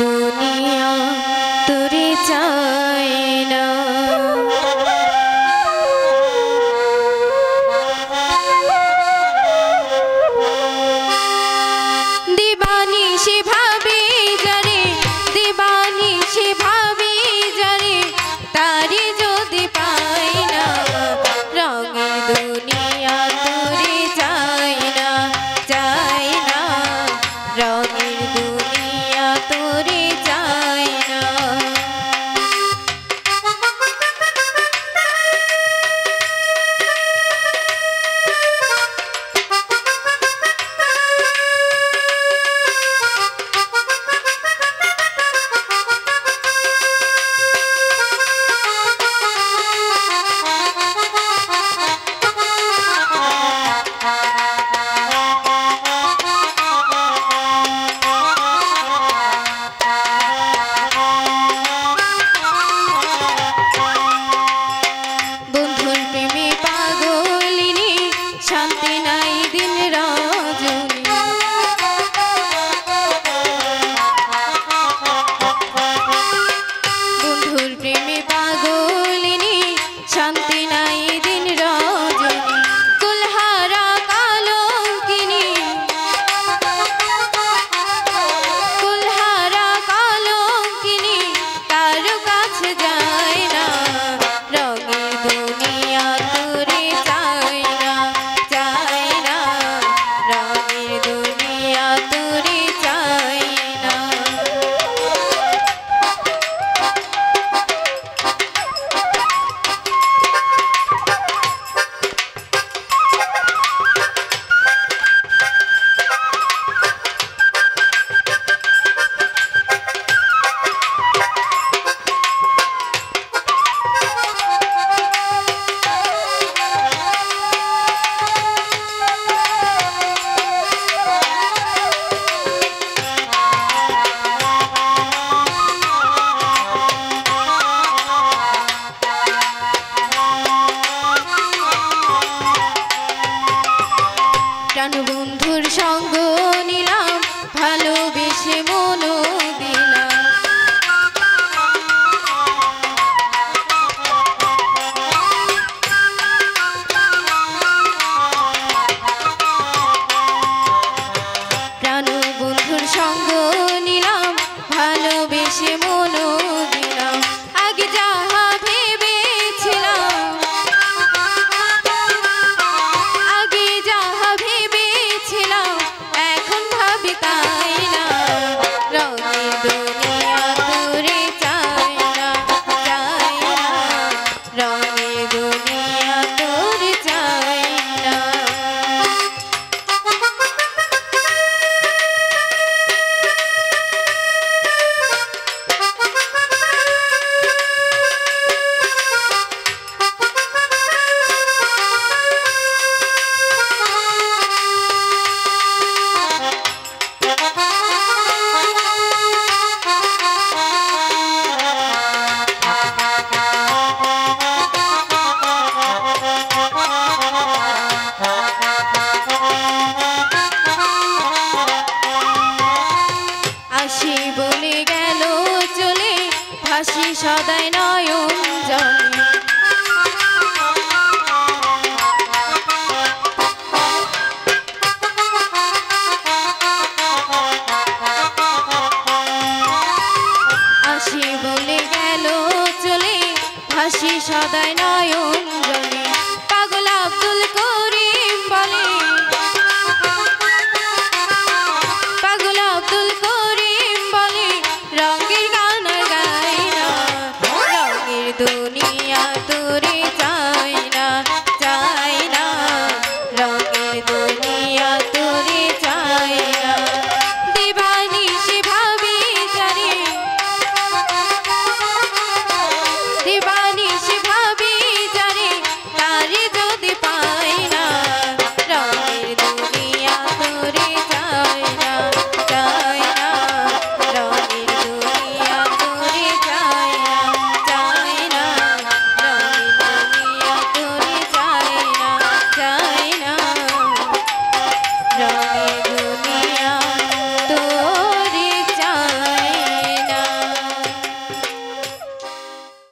দুনিয়া তোরে চায় না। দিবানিশি ভাবি যারে, দিবানিশি ভাবি যারে, তারি যদি পাই না, রঙের দুনিয়া তোরে চায় না, চায় না, রঙের দুনিয়া তোরে চায় না। শান্তি নাই দিন রজনী, বন্ধুর প্রেমে পাগলিনী, শান্তি নাই দিন রজনী, কুলহারা কালঙ্কিনী, কুলহারা কালঙ্কিনী, কারো কাছে যায় না, রঙের দুনিয়া তোরে চায় না, চায় না, রঙের দুনিয়া তোরে চায় না। প্রাণবন্ধুর সঙ্গ নিলাম, ভালোবেসে মন দিলাম, প্রাণবন্ধুর সঙ্গ নিলাম, ভালোবেসে মন দিলাম, আগে যাহা ভেবেছিলাম, আগে যাহা ভেবেছিলাম, এখন ভাবি তাই না, রঙের দুনিয়া তোরে চায় না, চায় না, রঙের দুনিয়া তোরে চায় না। আসি বলে গেল চলে, ভাসি সদাই নয়ন জলে, আসি বলে গেল চলে, ভাসি সদাই